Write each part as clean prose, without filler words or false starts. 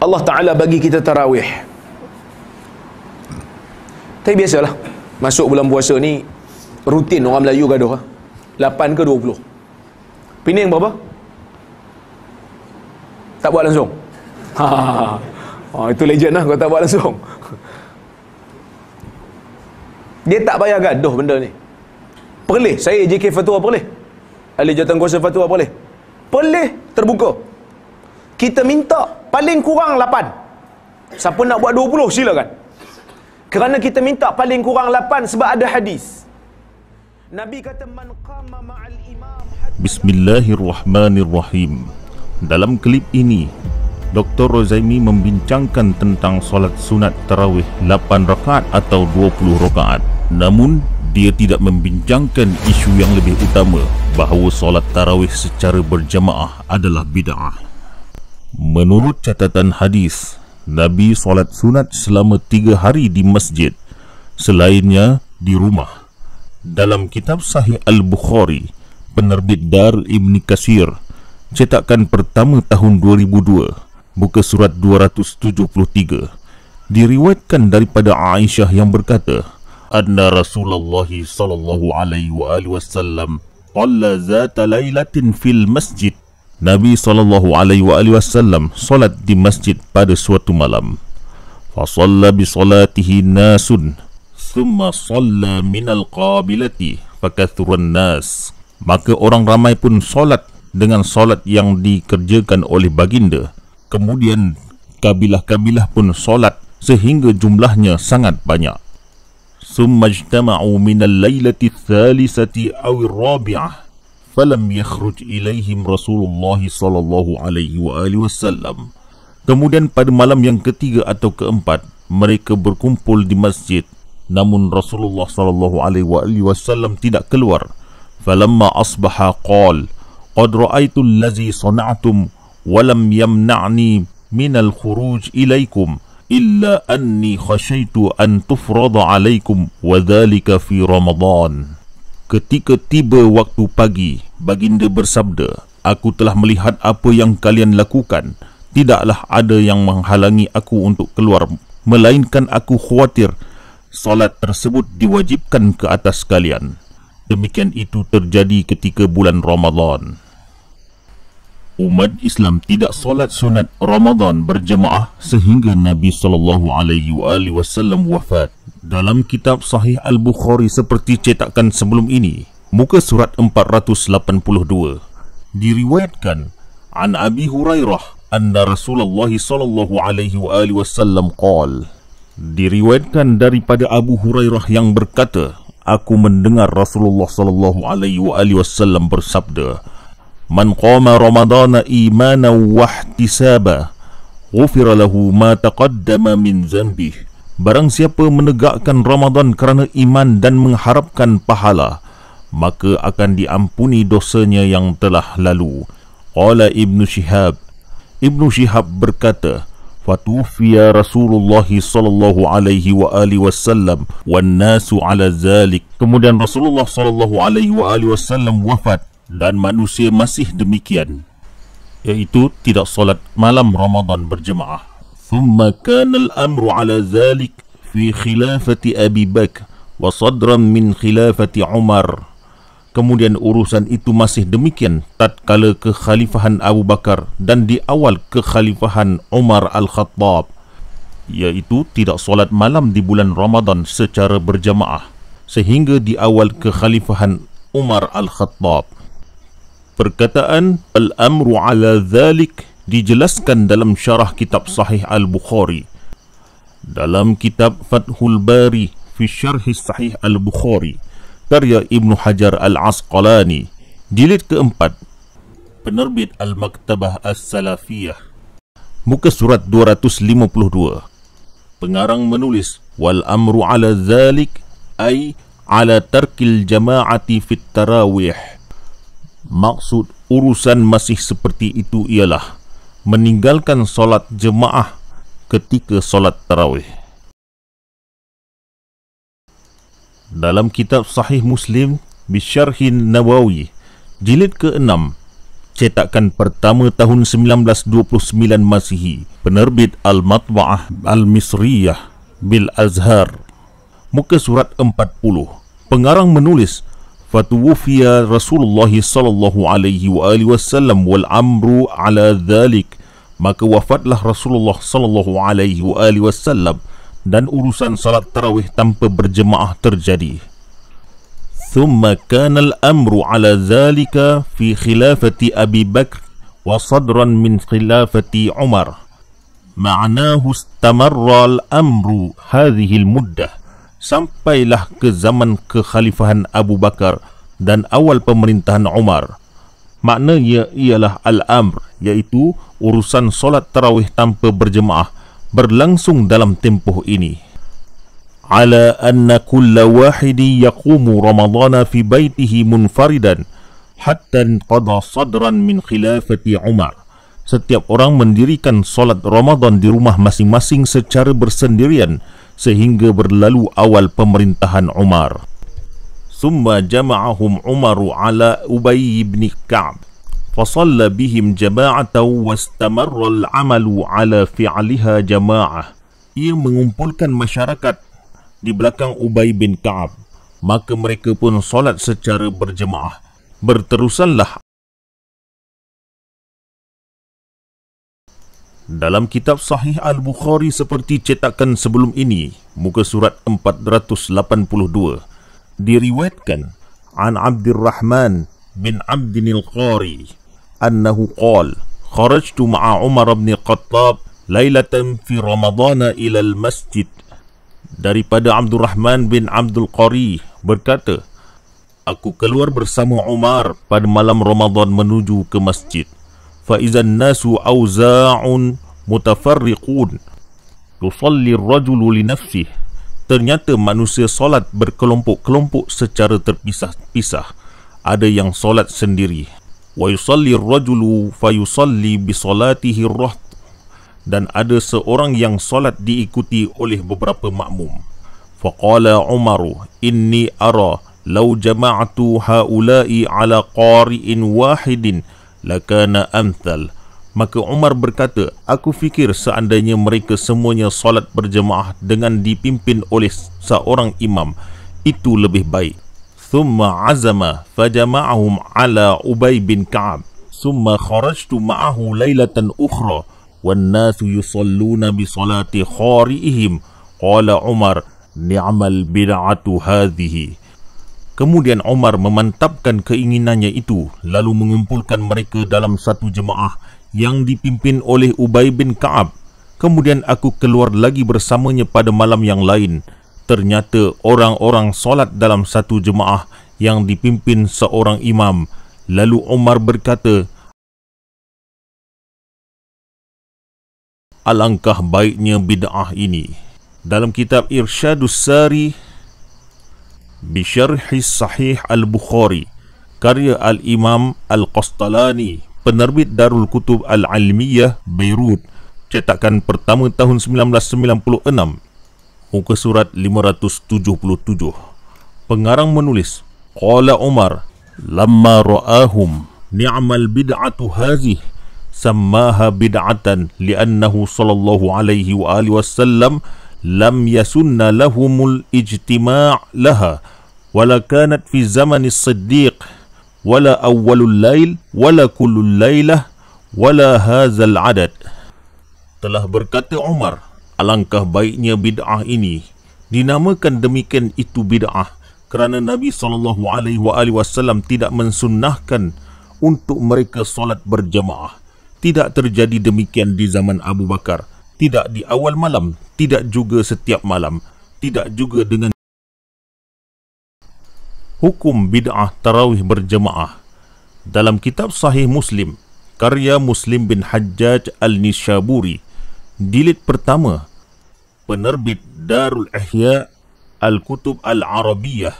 Allah Ta'ala bagi kita tarawih. Tapi biasalah, masuk bulan puasa ni rutin orang Melayu gaduh 8 ke 20. Pening berapa? Tak buat langsung. Itu legend lah kalau tak buat langsung. Dia tak payah gaduh benda ni. Perleh, saya JK Fatwa perleh, ahli jawatankuasa fatwa perleh, terbuka. Kita minta paling kurang 8. Siapa nak buat 20 silakan. Kerana kita minta paling kurang 8 sebab ada hadis. Nabi kata man qama ma'al imam. Bismillahirrahmanirrahim. Dalam klip ini Dr. Rozaimi membincangkan tentang solat sunat tarawih 8 rakaat atau 20 rakaat. Namun dia tidak membincangkan isu yang lebih utama, bahawa solat tarawih secara berjamaah adalah bid'ah. Menurut catatan hadis, Nabi solat sunat selama 3 hari di masjid, selainnya di rumah. Dalam kitab Sahih Al-Bukhari, penerbit Dar Ibn Katsir, cetakan pertama tahun 2002, buka surat 273, diriwayatkan daripada Aisyah yang berkata, anna Rasulullah sallallahu alaihi wasallam qalla zata lailatin fil masjid. Nabi sallallahu alaihi wasallam solat di masjid pada suatu malam. Fa shalla bi salatihi nasun, thumma shalla min al-qabilati fakathurun nas. Maka orang ramai pun solat dengan solat yang dikerjakan oleh baginda. Kemudian kabilah-kabilah pun solat sehingga jumlahnya sangat banyak. Summa ijtama'u min al-lailati ats-thalithati aw ar-rabi'ah falam yakhruj ilaihim Rasulullah sallallahu alaihi wasallam. Kemudian pada malam yang ketiga atau keempat, mereka berkumpul di masjid, namun Rasulullah sallallahu alaihi wasallam tidak keluar. Falamma asbaha qala qad ra'aytu allazi sana'tum wa lam yamna'ni min al-khuruj ilaikum illa anni khashaitu an tufrada alaikum wa dhalika fi Ramadan. Ketika tiba waktu pagi, baginda bersabda, aku telah melihat apa yang kalian lakukan. Tidaklah ada yang menghalangi aku untuk keluar, melainkan aku khawatir solat tersebut diwajibkan ke atas kalian. Demikian itu terjadi ketika bulan Ramadan. Umat Islam tidak solat sunat Ramadan berjemaah sehingga Nabi SAW wafat. Dalam kitab Sahih Al-Bukhari seperti cetakan sebelum ini, muka surat 482, diriwayatkan an Abi Hurairah anna Rasulullah SAW qala. Diriwayatkan daripada Abu Hurairah yang berkata, aku mendengar Rasulullah SAW bersabda, man qama ramadana imanan wa ihtisaba ghufira lahu ma taqaddama min dhanbih. Barang siapa menegakkan Ramadan kerana iman dan mengharapkan pahala, maka akan diampuni dosanya yang telah lalu. Qala Ibnu Shihab. Ibnu Shihab berkata, fatufiya Rasulullah sallallahu alaihi wasallam wan nasu ala zalik. Kemudian Rasulullah sallallahu alaihi wasallam wafat dan manusia masih demikian, iaitu tidak solat malam Ramadan berjemaah. Thumma kana al-amru ala dhalik fi khilafati Abi Bakr wa sadran min khilafati Umar. Kemudian urusan itu masih demikian tatkala kekhalifahan Abu Bakar dan di awal kekhalifahan Umar Al-Khattab, iaitu tidak solat malam di bulan Ramadan secara berjamaah sehingga di awal kekhalifahan Umar Al-Khattab. Perkataan al-amru ala dhalik dijelaskan dalam syarah kitab Sahih Al-Bukhari. Dalam kitab Fathul Bari fi Syarh Sahih Al-Bukhari, karya Ibnu Hajar Al-Asqalani, jilid keempat, penerbit Al-Maktabah As-Salafiyah, muka surat 252. Pengarang menulis, wal amru ala dhalik ay ala tarkil jama'ati fit tarawih. Maksud urusan masih seperti itu ialah meninggalkan solat jemaah ketika solat tarawih. Dalam kitab Sahih Muslim Bisyarhin Nawawi, jilid ke-6, cetakan pertama tahun 1929 Masihi, penerbit Al-Matba'ah Al-Misriyah Bil Azhar, muka surat 40. Pengarang menulis, fatuwufiya Rasulullah sallallahu alaihi wasallam wal amru ala dhalik, maka wafatlah Rasulullah sallallahu alaihi wasallam dan urusan salat tarawih tanpa berjemaah terjadi. Thumma kana al-amru ala dhalika fi khilafati Abi Bakr wa sadran min khilafati Umar. Ma'nahu istamarra al-amru hadhihi al-muddah, sampailah ke zaman kekhalifahan Abu Bakar dan awal pemerintahan Umar. Maknanya ialah al-amr, iaitu urusan solat tarawih tanpa berjemaah berlangsung dalam tempoh ini. Ala anna kulla wahidi yaqumu ramadana fi baitihi munfaridan hatta qada sadran min khilafati Umar. Setiap orang mendirikan solat Ramadan di rumah masing-masing secara bersendirian sehingga berlalu awal pemerintahan Umar. Summa jama'ahum Umaru ala Ubay ibn Ka'b fasalla bihim jama'atan wastamarra al-amalu ala fi'liha jama'ah. Ia mengumpulkan masyarakat di belakang Ubay bin Ka'ab, maka mereka pun solat secara berjemaah. Berterusanlah. Dalam kitab Sahih Al-Bukhari seperti cetakan sebelum ini, muka surat 482, diriwayatkan an Abdurrahman bin Abdinil Qari annahu qala kharajtu ma'a Umar bin Khattab lailatan fi Ramadana ila al-masjid. Daripada Abdurrahman bin Abdul Qari berkata, aku keluar bersama Umar pada malam Ramadan menuju ke masjid. Fa izan nasu auza'un mutafarriqun yusalli ar-rajulu li nafsihi. Ternyata manusia solat berkelompok-kelompok secara terpisah-pisah. Ada yang solat sendiri. Wa yusalli ar-rajulu fa yusalli bi salatihi ar-raht. Dan ada seorang yang solat diikuti oleh beberapa makmum. Faqala Umaru inni ara law jama'tu haula'i ala qari'in wahidin lakana amthal. Maka Umar berkata, aku fikir seandainya mereka semuanya solat berjemaah dengan dipimpin oleh seorang imam, itu lebih baik. Thumma azama fajama'ahum ala Ubay bin Ka'ab. Thumma kharajtu ma'ahu laylatan ukhra وَالنَّاسُ يُصَلُّونَ بِصَلَاةِ خَارِئِهِمْ قَالَ عُمَرْ نِعْمَ الْبِدْعَةُ هَذِهِ. Kemudian Umar memantapkan keinginannya itu, lalu mengumpulkan mereka dalam satu jemaah yang dipimpin oleh Ubay bin Ka'ab. Kemudian aku keluar lagi bersamanya pada malam yang lain. Ternyata orang-orang solat dalam satu jemaah yang dipimpin seorang imam. Lalu Umar berkata, alangkah baiknya bid'ah ini. Dalam kitab Irsyadus Sari Bisyarhi Sahih Al-Bukhari, karya Al-Imam Al-Qastalani, penerbit Darul Kutub Al-Almiyah Beirut, cetakan pertama tahun 1996, muka surat 577. Pengarang menulis, qala Umar lamma ra'ahum ni'mal bid'atu hazih sammaha bid'atan li'annahu sallallahu alaihi wa alihi wasallam lam yasunna lahumul ijtima' laha wala kanat fi zamanis siddiq wala awwalul lail wala kullul lailah wala hazal adad. Telah berkata Umar, alangkah baiknya bid'ah ini. Dinamakan demikian itu bid'ah kerana Nabi sallallahu alaihi wasallam tidak mensunnahkan untuk mereka solat berjemaah. Tidak terjadi demikian di zaman Abu Bakar, tidak di awal malam, tidak juga setiap malam, tidak juga dengan hukum bid'ah tarawih berjemaah. Dalam kitab Sahih Muslim, karya Muslim bin Hajjaj Al-Nishaburi, jilid pertama, penerbit Darul Ihya Al-Kutub Al-Arabiyah,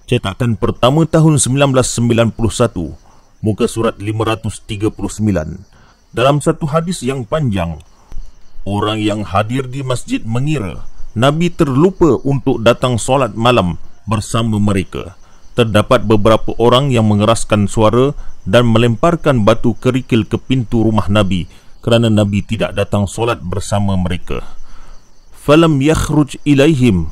cetakan pertama tahun 1991, muka surat 539. Dalam satu hadis yang panjang, orang yang hadir di masjid mengira Nabi terlupa untuk datang solat malam bersama mereka. terdapat beberapa orang yang mengeraskan suara dan melemparkan batu kerikil ke pintu rumah Nabi kerana Nabi tidak datang solat bersama mereka. Falam yakhruj ilaihim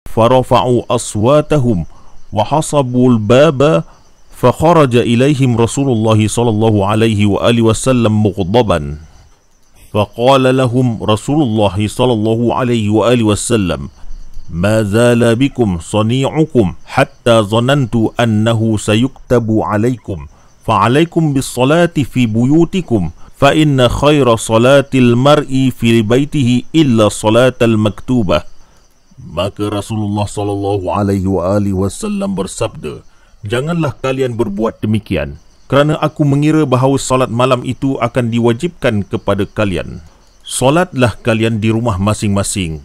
farafa'u aswatahum wa hasabul baba fakharaja ilaihim Rasulullah sallallahu alaihi wa alihi wasallam mughdaban. Faqala lahum Rasulullah sallallahu alaihi wa alihi wasallam ما زال بكم صنيعكم حتى ظننت أنه سيكتب عليكم فعليكم بالصلاة في بيوتكم فإن خير صلاة المرء في بيته إلا صلاة المكتوبة. Maka Rasulullah sallallahu alaihi wasallam bersabda, janganlah kalian berbuat demikian, kerana aku mengira bahawa solat malam itu akan diwajibkan kepada kalian. Solatlah kalian di rumah masing-masing,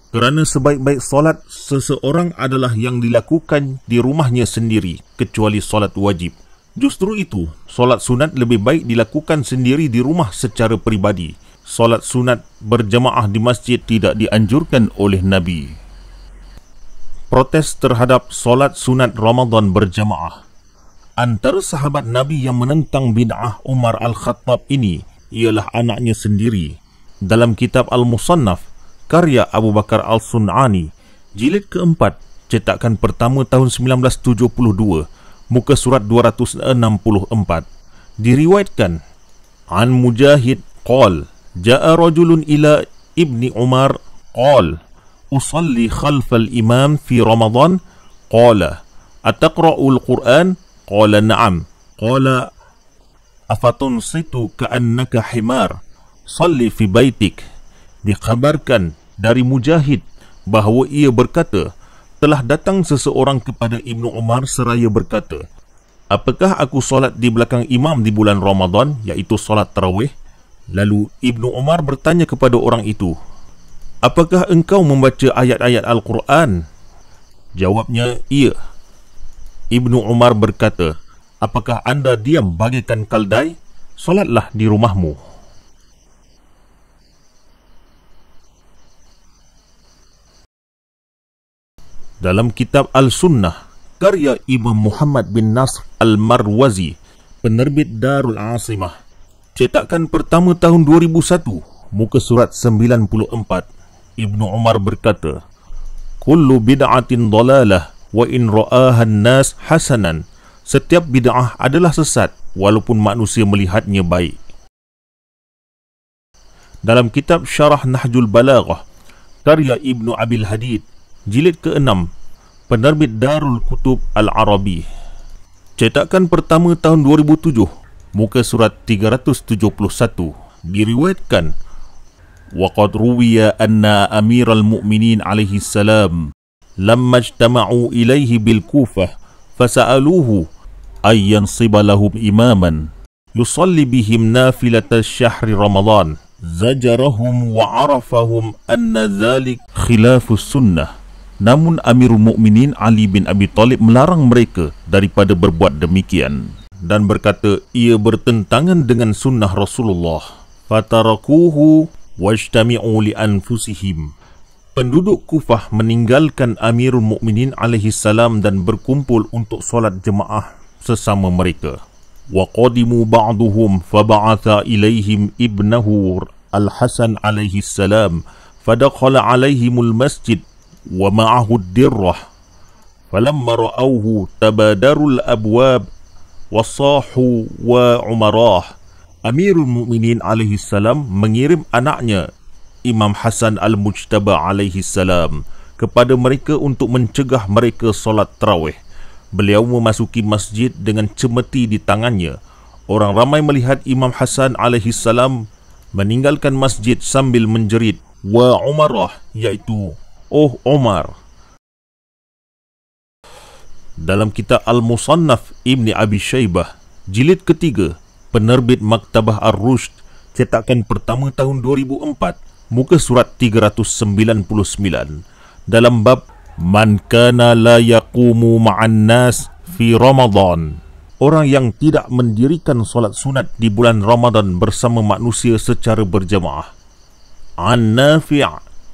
kerana sebaik-baik solat seseorang adalah yang dilakukan di rumahnya sendiri, kecuali solat wajib. Justru itu, solat sunat lebih baik dilakukan sendiri di rumah secara peribadi. Solat sunat berjamaah di masjid tidak dianjurkan oleh Nabi. Protes terhadap solat sunat Ramadan berjamaah. Antara sahabat Nabi yang menentang bid'ah Umar Al-Khattab ini ialah anaknya sendiri. Dalam kitab Al-Musannaf, karya Abu Bakar Al-Sun'ani, jilid keempat, cetakan pertama tahun 1972, muka surat 264, diriwayatkan, An Mujahid qal, ja'a rajulun ila ibni Umar qal, usalli khalfal imam fi Ramadan, qala, ataqra'ul Qur'an? Qala na'am. Qala, afatunsitu ka'annaka himar, salli fi baitik. Dikhabarkan dari Mujahid bahawa ia berkata, telah datang seseorang kepada Ibnu Umar seraya berkata, apakah aku solat di belakang imam di bulan Ramadan, iaitu solat tarawih? Lalu Ibnu Umar bertanya kepada orang itu, apakah engkau membaca ayat-ayat Al-Quran? Jawabnya, iya. Ibnu Umar berkata, apakah anda diam bagaikan kaldai? Solatlah di rumahmu. Dalam kitab Al-Sunnah, karya Imam Muhammad bin Nasr Al-Marwazi, penerbit Darul Asimah, cetakan pertama tahun 2001, muka surat 94, Ibnu Umar berkata, kullu bid'atin dalalah wa in ra'aha an-nas hasanan. Setiap bid'ah adalah sesat walaupun manusia melihatnya baik. Dalam kitab Syarah Nahjul Balaghah, karya Ibnu Abil Hadid, jilid ke-6, penerbit Darul Kutub Al-Arabi, cetakan pertama tahun 2007, muka surat 371, diriwayatkan, waqad ruwiya anna Amiral Mu'minin alaihi salam lamma ijtama'u ilaihi bil Kufah fasa'aluhu ay yansiba lahum imaman yusalli bihim nafilata syahri Ramadan, zajarahum wa arafahum anna dhalik khilafus sunnah. Namun Amirul Mukminin Ali bin Abi Talib melarang mereka daripada berbuat demikian dan berkata ia bertentangan dengan sunnah Rasulullah. Fatarakuhu wajtami'u li anfusihim. Penduduk Kufah meninggalkan Amirul Mukminin alaihi salam dan berkumpul untuk solat jemaah sesama mereka. Wa qadimu ba'duhum faba'atha ilaihim ibnahu Al-Hasan alaihi salam fadakhala alaihimul masjid wa ma'ahu ad-dirrah falamma ra'awhu tabadarul abwab wasahu wa umarah. Amirul Mukminin alaihi salam mengirim anaknya Imam Hasan Al-Mujtaba alaihi salam kepada mereka untuk mencegah mereka solat tarawih. Beliau memasuki masjid dengan cemeti di tangannya. Orang ramai melihat Imam Hasan alaihi salam meninggalkan masjid sambil menjerit, wa umarah, iaitu oh Umar. Dalam kitab Al-Musannaf Ibni Abi Shaybah, jilid ketiga, penerbit Maktabah Ar-Rushd, cetakan pertama tahun 2004, muka surat 399, dalam bab man kana la yaqumu ma'an nas fi Ramadan, orang yang tidak mendirikan solat sunat di bulan Ramadan bersama manusia secara berjamaah. An Nafi'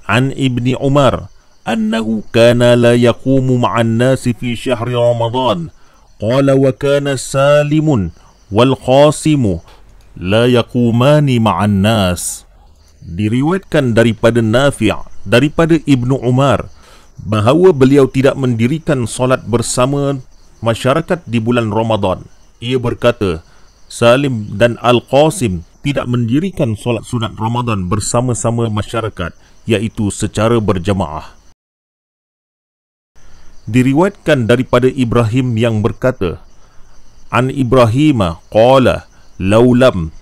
an Ibni Umar أنه كان لا يقوم مع الناس في شهر رمضان. قال وكان سالم والقاسم لا يقومان مع الناس. Diriwayatkan daripada Nafi' daripada Ibnu Umar bahawa beliau tidak mendirikan solat bersama masyarakat di bulan Ramadan. Ia berkata, Salim dan Al-Qasim tidak mendirikan solat sunat Ramadan bersama-sama masyarakat, iaitu secara berjamaah. Diriwayatkan daripada Ibrahim yang berkata, An Ibrahim qala laulam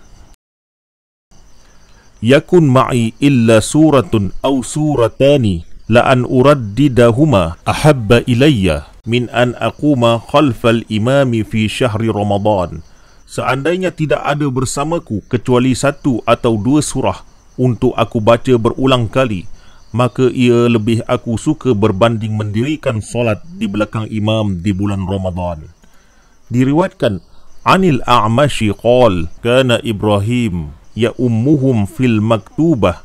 yakun ma'i illa suratun aw suratani la an uraddidahuma ahabba ilayya min an aquma khalfal imami fi syahri Ramadan. Seandainya tidak ada bersamaku kecuali satu atau dua surah untuk aku baca berulang kali, maka ia lebih aku suka berbanding mendirikan solat di belakang imam di bulan Ramadan. Diriwayatkan Anil A'mashi qal kana Ibrahim ya ummuhum fil maktubah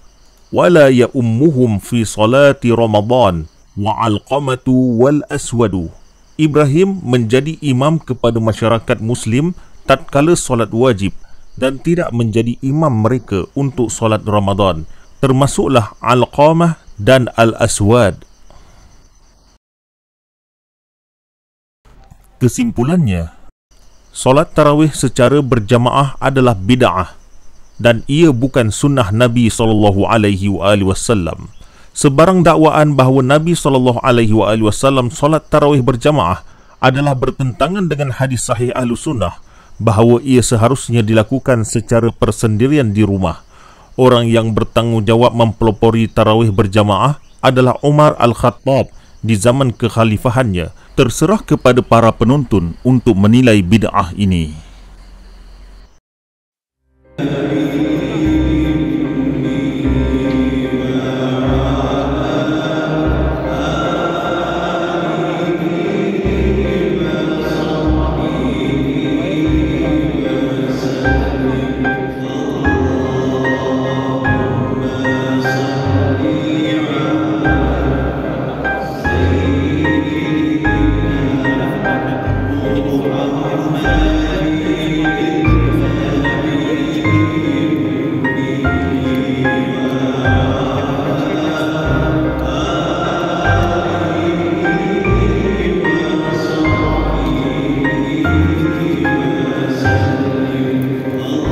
wala ya ummuhum fi salati Ramadan wa alqamatu wal aswadu. Ibrahim menjadi imam kepada masyarakat muslim tatkala solat wajib dan tidak menjadi imam mereka untuk solat Ramadan, termasuklah alqamah dan al-aswad. Kesimpulannya, solat tarawih secara berjamaah adalah bid'ah dan ia bukan sunnah Nabi SAW. Sebarang dakwaan bahawa Nabi SAW solat tarawih berjamaah adalah bertentangan dengan hadis sahih Ahlus Sunnah bahawa ia seharusnya dilakukan secara persendirian di rumah. Orang yang bertanggungjawab mempelopori tarawih berjamaah adalah Umar Al-Khattab di zaman kekhalifahannya. Terserah kepada para penonton untuk menilai bid'ah ini.